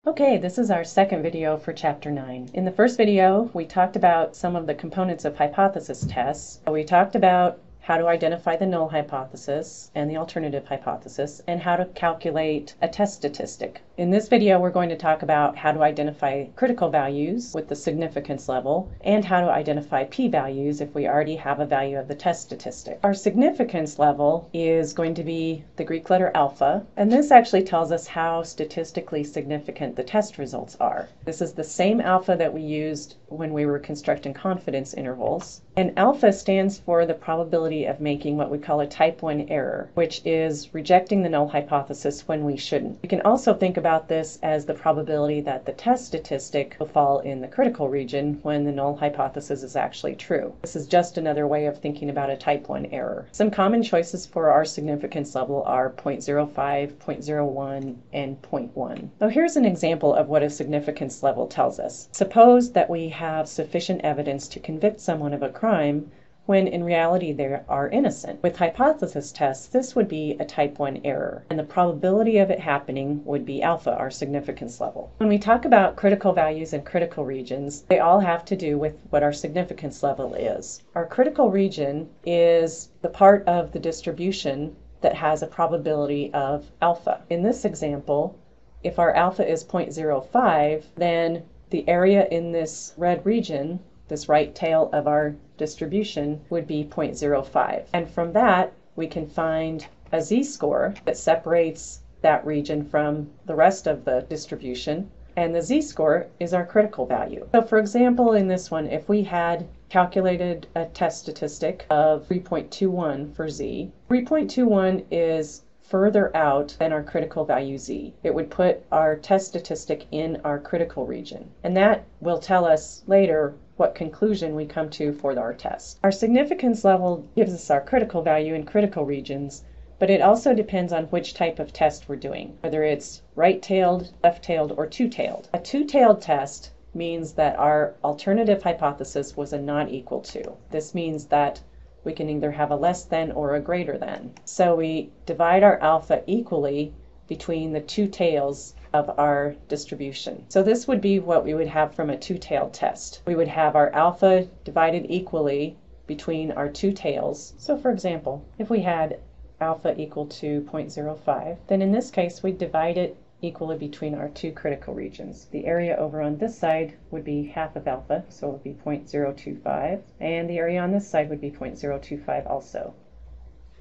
Okay, this is our second video for Chapter 9. In the first video, we talked about some of the components of hypothesis tests. We talked about how to identify the null hypothesis and the alternative hypothesis, and how to calculate a test statistic. In this video, we're going to talk about how to identify critical values with the significance level, and how to identify p-values if we already have a value of the test statistic. Our significance level is going to be the Greek letter alpha, and this actually tells us how statistically significant the test results are. This is the same alpha that we used when we were constructing confidence intervals, and alpha stands for the probability of making what we call a type 1 error, which is rejecting the null hypothesis when we shouldn't. We can also think about this as the probability that the test statistic will fall in the critical region when the null hypothesis is actually true. This is just another way of thinking about a type 1 error. Some common choices for our significance level are 0.05, 0.01, and 0.1. So here's an example of what a significance level tells us. Suppose that we have sufficient evidence to convict someone of a crime when in reality they are innocent. With hypothesis tests, this would be a type 1 error, and the probability of it happening would be alpha, our significance level. When we talk about critical values and critical regions, they all have to do with what our significance level is. Our critical region is the part of the distribution that has a probability of alpha. In this example, if our alpha is 0.05, then the area in this red region, this right tail of our distribution, would be 0.05. And from that, we can find a z-score that separates that region from the rest of the distribution, and the z-score is our critical value. So for example, in this one, if we had calculated a test statistic of 3.21 for z, 3.21 is further out than our critical value z. It would put our test statistic in our critical region, and that will tell us later what conclusion we come to for our test. Our significance level gives us our critical value in critical regions, but it also depends on which type of test we're doing, whether it's right-tailed, left-tailed, or two-tailed. A two-tailed test means that our alternative hypothesis was a not equal to. This means that we can either have a less than or a greater than. So we divide our alpha equally between the two tails of our distribution. So this would be what we would have from a two-tailed test. We would have our alpha divided equally between our two tails. So for example, if we had alpha equal to 0.05, then in this case we'd divide it equally between our two critical regions. The area over on this side would be half of alpha, so it would be 0.025, and the area on this side would be 0.025 also.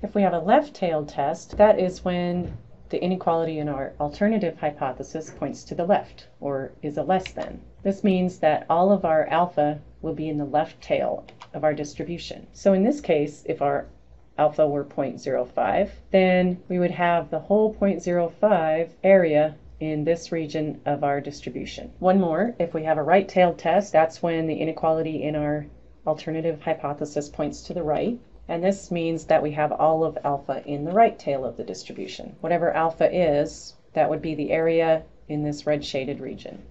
If we have a left-tailed test, that is when the inequality in our alternative hypothesis points to the left, or is a less than. This means that all of our alpha will be in the left tail of our distribution. So in this case, if our alpha were 0.05, then we would have the whole 0.05 area in this region of our distribution. One more, if we have a right-tailed test, that's when the inequality in our alternative hypothesis points to the right, and this means that we have all of alpha in the right tail of the distribution. Whatever alpha is, that would be the area in this red shaded region.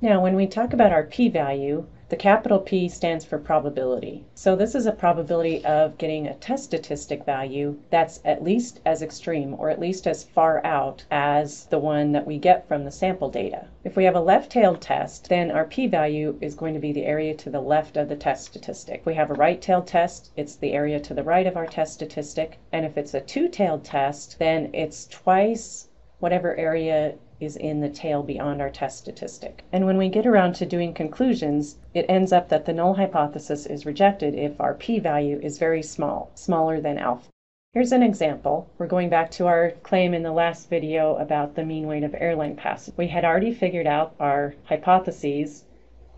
Now, when we talk about our p-value, the capital P stands for probability. So this is a probability of getting a test statistic value that's at least as extreme, or at least as far out as the one that we get from the sample data. If we have a left-tailed test, then our p-value is going to be the area to the left of the test statistic. If we have a right-tailed test, it's the area to the right of our test statistic. And if it's a two-tailed test, then it's twice whatever area is in the tail beyond our test statistic. And when we get around to doing conclusions, it ends up that the null hypothesis is rejected if our p-value is very small, smaller than alpha. Here's an example. We're going back to our claim in the last video about the mean weight of airline passengers. We had already figured out our hypotheses,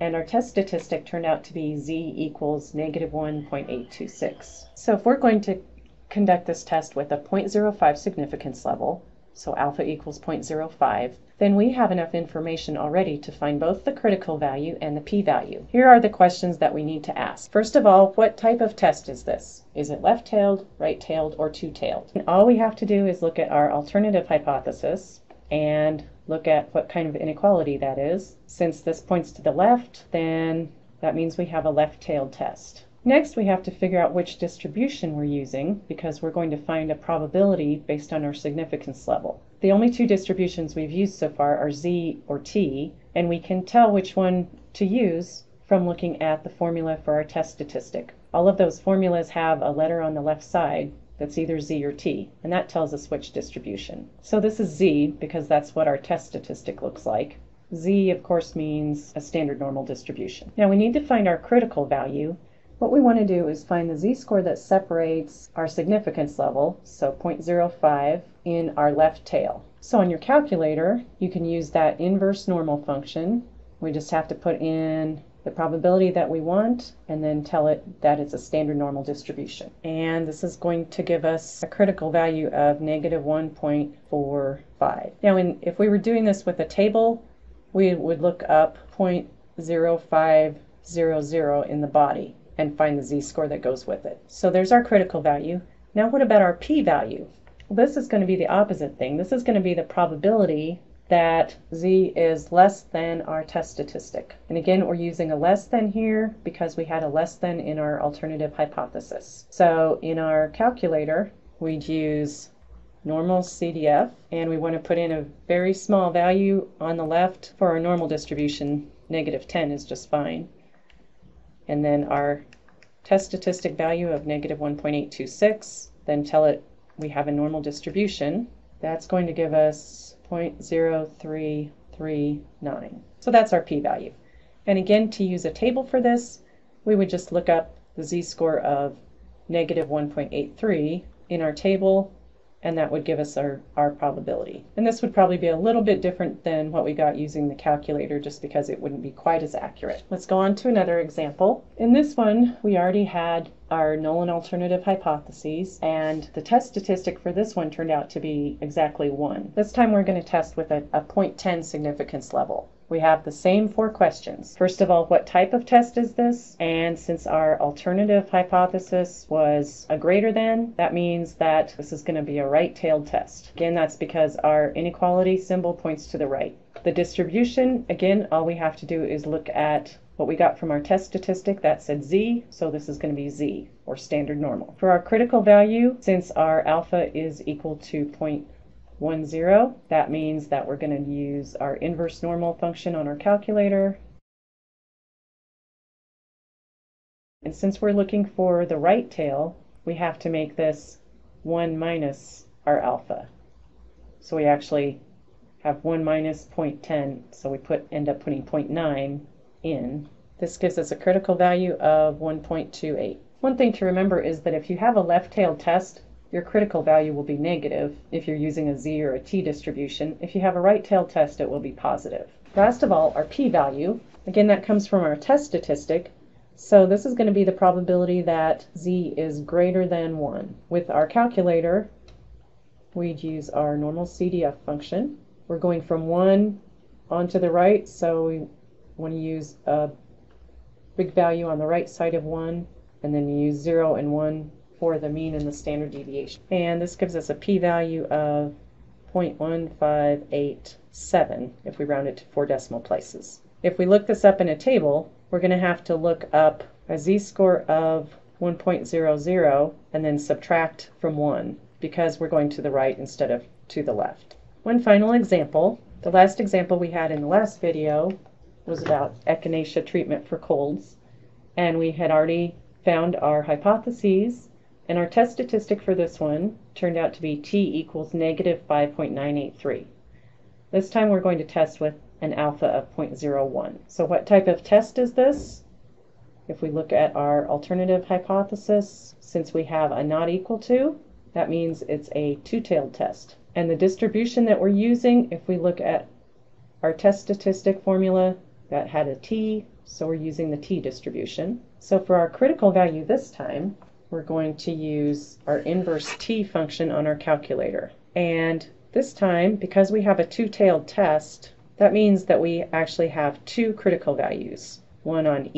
and our test statistic turned out to be z equals -1.826. So if we're going to conduct this test with a 0.05 significance level, so alpha equals 0.05, then we have enough information already to find both the critical value and the p-value. Here are the questions that we need to ask. First of all, what type of test is this? Is it left-tailed, right-tailed, or two-tailed? And all we have to do is look at our alternative hypothesis and look at what kind of inequality that is. Since this points to the left, then that means we have a left-tailed test. Next, we have to figure out which distribution we're using, because we're going to find a probability based on our significance level. The only two distributions we've used so far are z or t, and we can tell which one to use from looking at the formula for our test statistic. All of those formulas have a letter on the left side that's either z or t, and that tells us which distribution. So this is z because that's what our test statistic looks like. Z, of course, means a standard normal distribution. Now we need to find our critical value. What we want to do is find the z-score that separates our significance level, so 0.05, in our left tail. So on your calculator, you can use that inverse normal function. We just have to put in the probability that we want and then tell it that it's a standard normal distribution. And this is going to give us a critical value of -1.45. Now if we were doing this with a table, we would look up 0.0500 in the body and find the z-score that goes with it. So there's our critical value. Now what about our p-value? Well, this is going to be the opposite thing. This is going to be the probability that z is less than our test statistic. And again, we're using a less than here because we had a less than in our alternative hypothesis. So in our calculator, we'd use normal CDF, and we want to put in a very small value on the left for our normal distribution. -10 is just fine. And then our test statistic value of -1.826, then tell it we have a normal distribution. That's going to give us 0.0339. So that's our p-value. And again, to use a table for this, we would just look up the z-score of -1.83 in our table, and that would give us our probability. And this would probably be a little bit different than what we got using the calculator just because it wouldn't be quite as accurate. Let's go on to another example. In this one, we already had our null and alternative hypotheses, and the test statistic for this one turned out to be exactly 1. This time we're going to test with a 0.10 significance level. We have the same 4 questions. First of all, what type of test is this? And since our alternative hypothesis was a greater than, that means that this is going to be a right-tailed test. Again, that's because our inequality symbol points to the right. The distribution, again, all we have to do is look at what we got from our test statistic. That said z, so this is going to be z, or standard normal. For our critical value, since our alpha is equal to 0.10, that means that we're going to use our inverse normal function on our calculator. And since we're looking for the right tail, we have to make this 1 minus our alpha. So we actually have 1 minus 0.10, so we end up putting 0.9 in. This gives us a critical value of 1.28. One thing to remember is that if you have a left-tailed test, your critical value will be negative if you're using a z or a t distribution. If you have a right-tailed test, it will be positive. Last of all, our p-value. Again, that comes from our test statistic. So this is going to be the probability that z is greater than 1. With our calculator, we'd use our normal CDF function. We're going from 1 onto the right, so we want to use a big value on the right side of 1, and then use 0 and 1 for the mean and the standard deviation. And this gives us a p-value of 0.1587 if we round it to 4 decimal places. If we look this up in a table, we're going to have to look up a z-score of 1.00 and then subtract from 1 because we're going to the right instead of to the left. One final example. The last example we had in the last video was about echinacea treatment for colds, and we had already found our hypotheses, and our test statistic for this one turned out to be t equals -5.983. This time we're going to test with an alpha of 0.01. So what type of test is this? If we look at our alternative hypothesis, since we have a not equal to, that means it's a two-tailed test. And the distribution that we're using, if we look at our test statistic formula, that had a t, so we're using the t distribution. So for our critical value this time, we're going to use our inverse t function on our calculator. And this time, because we have a two-tailed test, that means that we actually have 2 critical values, one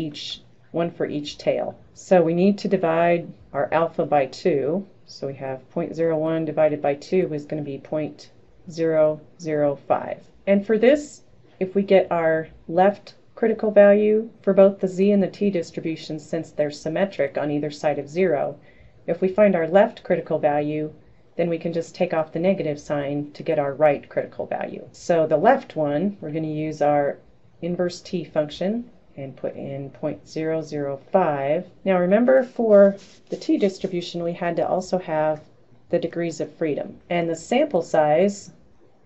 for each tail. So we need to divide our alpha by 2. So we have 0.01 divided by 2 is going to be 0.005. And for this, if we get our left critical value for both the z and the t distributions, since they're symmetric on either side of 0, if we find our left critical value, then we can just take off the negative sign to get our right critical value. So the left one, we're going to use our inverse t function and put in 0.005. Now remember, for the t distribution we had to also have the degrees of freedom, and the sample size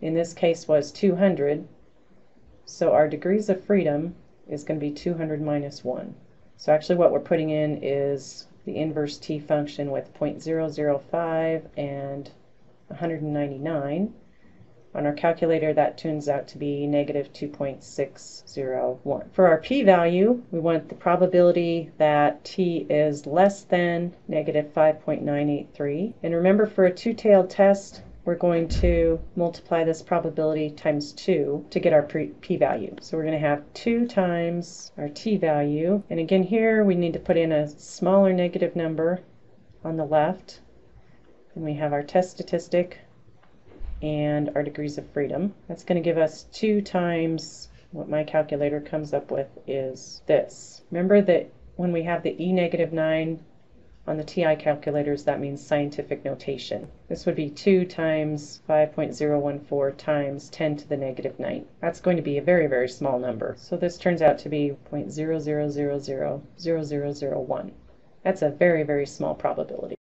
in this case was 200, so our degrees of freedom is going to be 200 minus 1. So actually what we're putting in is the inverse t function with 0.005 and 199. On our calculator that turns out to be negative 2.601. For our p-value, we want the probability that t is less than negative 5.983. And remember, for a two-tailed test, we're going to multiply this probability times 2 to get our p-value. So we're going to have 2 times our t-value. And again, here we need to put in a smaller negative number on the left. And we have our test statistic and our degrees of freedom. That's going to give us 2 times what my calculator comes up with is this. Remember that when we have the E-9 on the TI calculators, that means scientific notation. This would be 2 times 5.014 times 10 to the negative 9. That's going to be a very, very small number. So this turns out to be 0.00000001. That's a very, very small probability.